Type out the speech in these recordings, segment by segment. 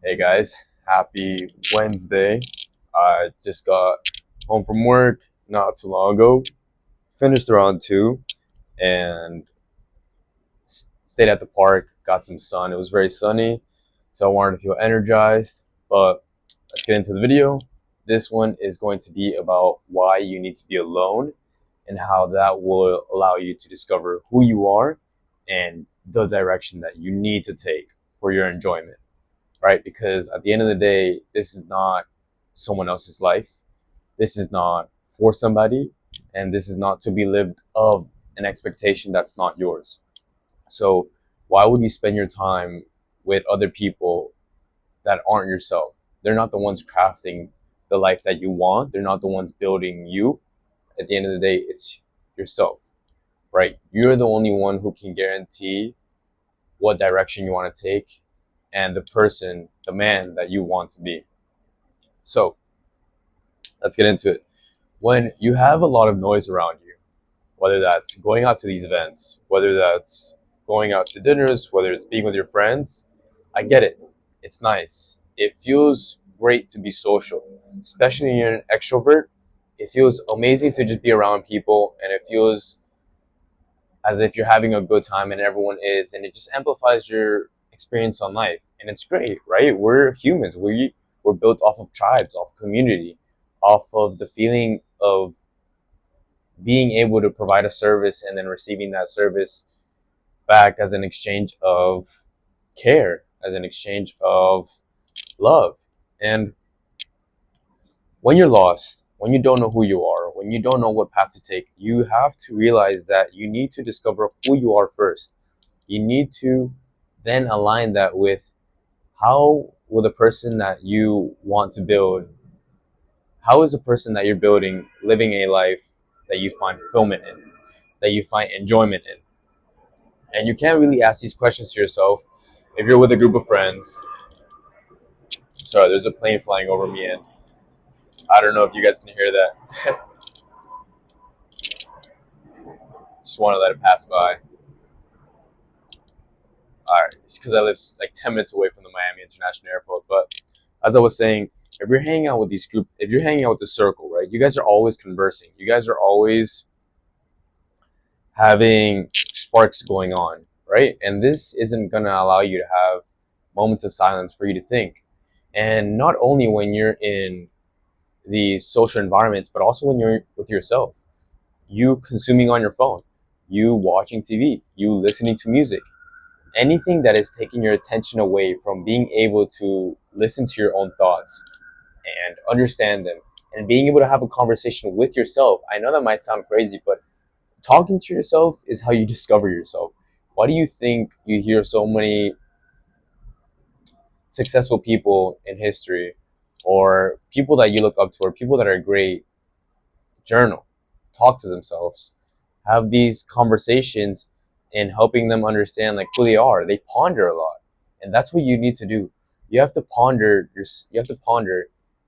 Hey guys, happy Wednesday. I just got home from work not too long ago, finished around 2, and stayed at the park, got some sun. It was very sunny, so I wanted to feel energized. But let's get into the video. This one is going to be about why you need to be alone and how that will allow you to discover who you are and the direction that you need to take for your enjoyment, right? Because at the end of the day, this is not someone else's life. This is not for somebody, and this is not to be lived of an expectation that's not yours. So, why would you spend your time with other people that aren't yourself? They're not the ones crafting the life that you want, they're not the ones building you. At the end of the day, it's yourself, right? You're the only one who can guarantee what direction you want to take and the person, the man that you want to be. So, let's get into it. When you have a lot of noise around you, whether that's going out to these events, whether that's going out to dinners, whether it's being with your friends, I get it. It's nice. It feels great to be social, especially when you're an extrovert. It feels amazing to just be around people, and it feels as if you're having a good time and everyone is, and it just amplifies your experience on life. And it's great, right? We're humans. We're built off of tribes, off community, off of the feeling of being able to provide a service and then receiving that service back as an exchange of care, as an exchange of love. And when you're lost, when you don't know who you are, when you don't know what path to take, you have to realize that you need to discover who you are first. You need to then align that with how will the person that you want to build, how is the person that you're building living a life that you find fulfillment in, that you find enjoyment in. And you can't really ask these questions to yourself if you're with a group of friends. Sorry, there's a plane flying over me, and I don't know if you guys can hear that. Just want to let it pass by. All right, it's because I live like 10 minutes away from the Miami International Airport. But as I was saying, if you're hanging out with these group, if you're hanging out with the circle, right, you guys are always conversing. You guys are always having sparks going on, right? And this isn't going to allow you to have moments of silence for you to think. And not only when you're in these social environments, but also when you're with yourself. You consuming on your phone, you watching TV, you listening to music, anything that is taking your attention away from being able to listen to your own thoughts and understand them and being able to have a conversation with yourself. I know that might sound crazy, but talking to yourself is how you discover yourself. Why do you think you hear so many successful people in history or people that you look up to or people that are great journal, talk to themselves, have these conversations and helping them understand like who they are? They ponder a lot. And that's what you need to do. You have to ponder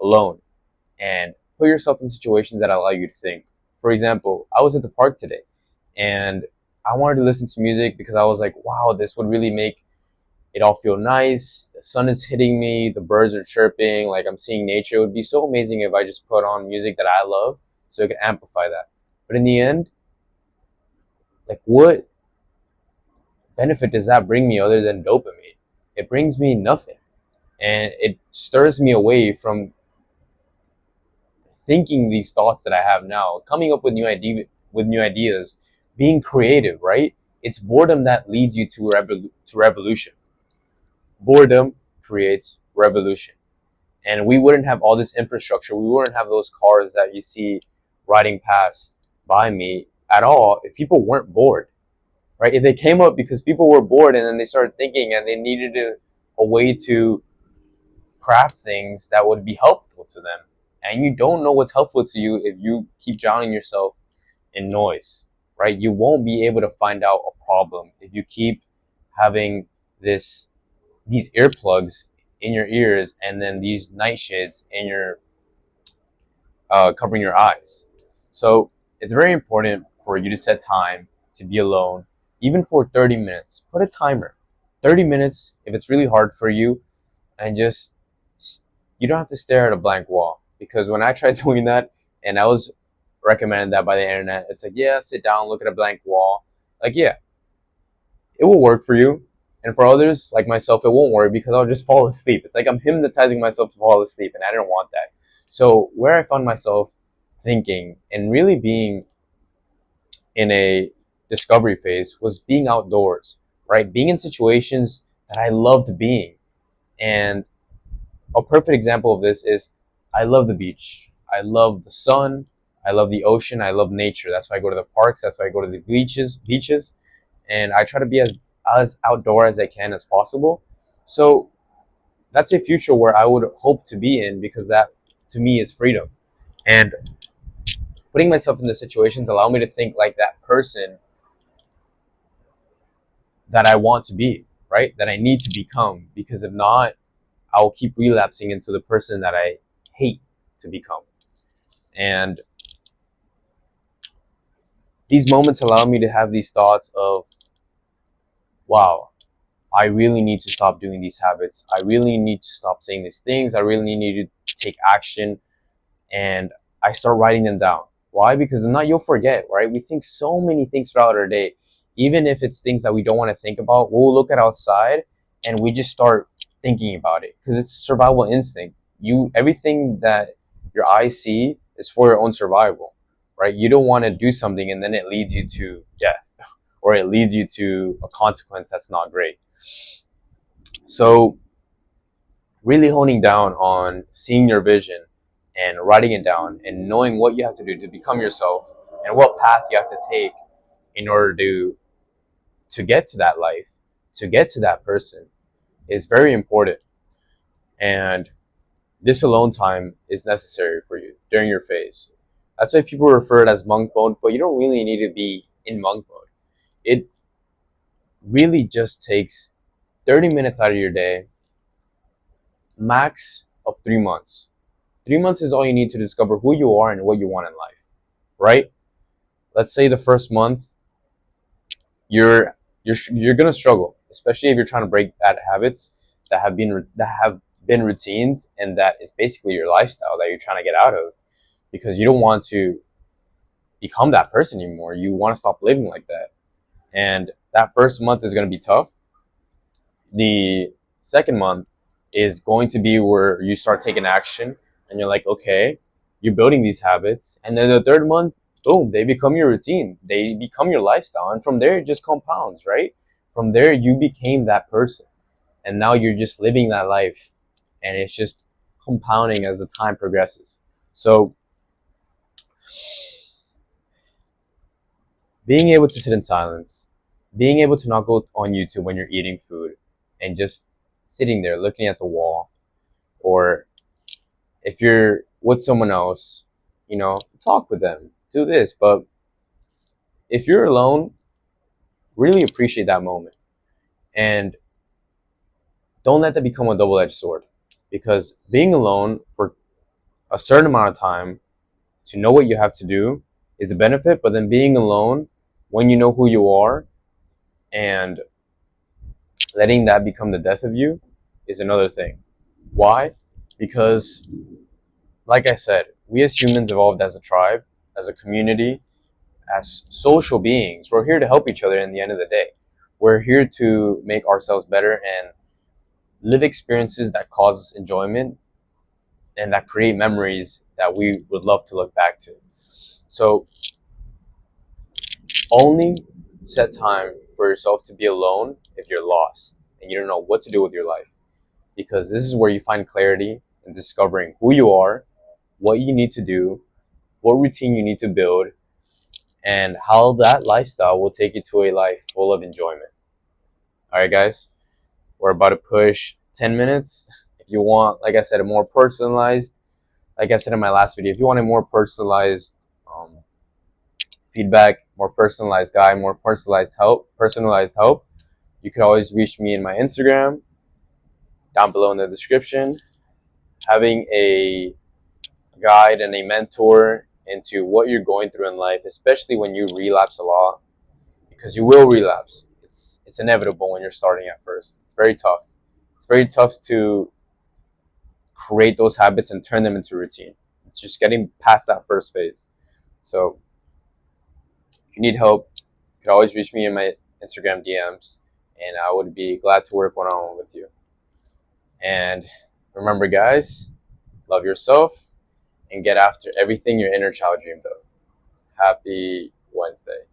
alone and put yourself in situations that allow you to think. For example, I was at the park today and I wanted to listen to music because I was like, wow, this would really make it all feel nice. The sun is hitting me, the birds are chirping, like I'm seeing nature. It would be so amazing if I just put on music that I love so it could amplify that. But in the end, like what benefit does that bring me other than dopamine? It brings me nothing. And it stirs me away from thinking these thoughts that I have now, coming up with new ideas, being creative, right? It's boredom that leads you to revolution. Boredom creates revolution. And we wouldn't have all this infrastructure. We wouldn't have those cars that you see riding past by me at all if people weren't bored, right? If they came up because people were bored and then they started thinking and they needed a way to craft things that would be helpful to them. And you don't know what's helpful to you if you keep drowning yourself in noise, right? You won't be able to find out a problem if you keep having this these earplugs in your ears and then these nightshades in your covering your eyes. So it's very important for you to set time to be alone, even for 30 minutes. Put a timer. 30 minutes, if it's really hard for you, and just you don't have to stare at a blank wall. Because when I tried doing that, and I was recommended that by the internet, it's like, yeah, sit down, look at a blank wall. Like, yeah, it will work for you. And for others, like myself, it won't work because I'll just fall asleep. It's like I'm hypnotizing myself to fall asleep, and I didn't want that. So, where I found myself thinking and really being in a discovery phase was being outdoors, right? Being in situations that I loved being. And a perfect example of this is I love the beach. I love the sun. I love the ocean. I love nature. That's why I go to the parks. That's why I go to the beaches, and I try to be as outdoor as I can as possible. So that's a future where I would hope to be in, because that to me is freedom. And putting myself in the situations allow me to think like that person that I want to be, right? That I need to become, because if not, I'll keep relapsing into the person that I hate to become. And these moments allow me to have these thoughts of, wow, I really need to stop doing these habits. I really need to stop saying these things. I really need to take action. And I start writing them down. Why? Because if not, you'll forget, right? We think so many things throughout our day. Even if it's things that we don't want to think about, we'll look at outside and we just start thinking about it, because it's survival instinct. Everything that your eyes see is for your own survival, right? You don't want to do something and then it leads you to death or it leads you to a consequence that's not great. So really honing down on seeing your vision and writing it down and knowing what you have to do to become yourself and what path you have to take in order to get to that life, to get to that person, is very important. And this alone time is necessary for you during your phase. That's why people refer it as monk mode, but you don't really need to be in monk mode. It really just takes 30 minutes out of your day, max of 3 months. 3 months is all you need to discover who you are and what you want in life, right? Let's say the first month you're gonna struggle, especially if you're trying to break bad habits that have been routines, and that is basically your lifestyle that you're trying to get out of, because you don't want to become that person anymore. You want to stop living like that, and that first month is gonna be tough. The second month is going to be where you start taking action and you're like, okay, you're building these habits. And then the third month, boom, they become your routine. They become your lifestyle. And from there, it just compounds, right? From there, you became that person. And now you're just living that life. And it's just compounding as the time progresses. So being able to sit in silence, being able to not go on YouTube when you're eating food and just sitting there looking at the wall, or if you're with someone else, talk with them, do this. But if you're alone, really appreciate that moment, and don't let that become a double-edged sword, because being alone for a certain amount of time to know what you have to do is a benefit, but then being alone when you know who you are and letting that become the death of you is another thing. Why? Because, like I said, we as humans evolved as a tribe, as a community, as social beings. We're here to help each other in the end of the day. We're here to make ourselves better and live experiences that cause us enjoyment and that create memories that we would love to look back to. So only set time for yourself to be alone if you're lost and you don't know what to do with your life. Because this is where you find clarity in discovering who you are, what you need to do, what routine you need to build, and how that lifestyle will take you to a life full of enjoyment. All right, guys, we're about to push 10 minutes. If you want, like I said, a more personalized, like I said in my last video, if you want a more personalized feedback, more personalized guide, more personalized help, you can always reach me in my Instagram down below in the description. Having a guide and a mentor into what you're going through in life, especially when you relapse a lot, because you will relapse. It's inevitable when you're starting at first. It's very tough. It's very tough to create those habits and turn them into routine. It's just getting past that first phase. So if you need help, you can always reach me in my Instagram DMs, and I would be glad to work one on one with you. And remember, guys, love yourself and get after everything your inner child dreamed of. Happy Wednesday.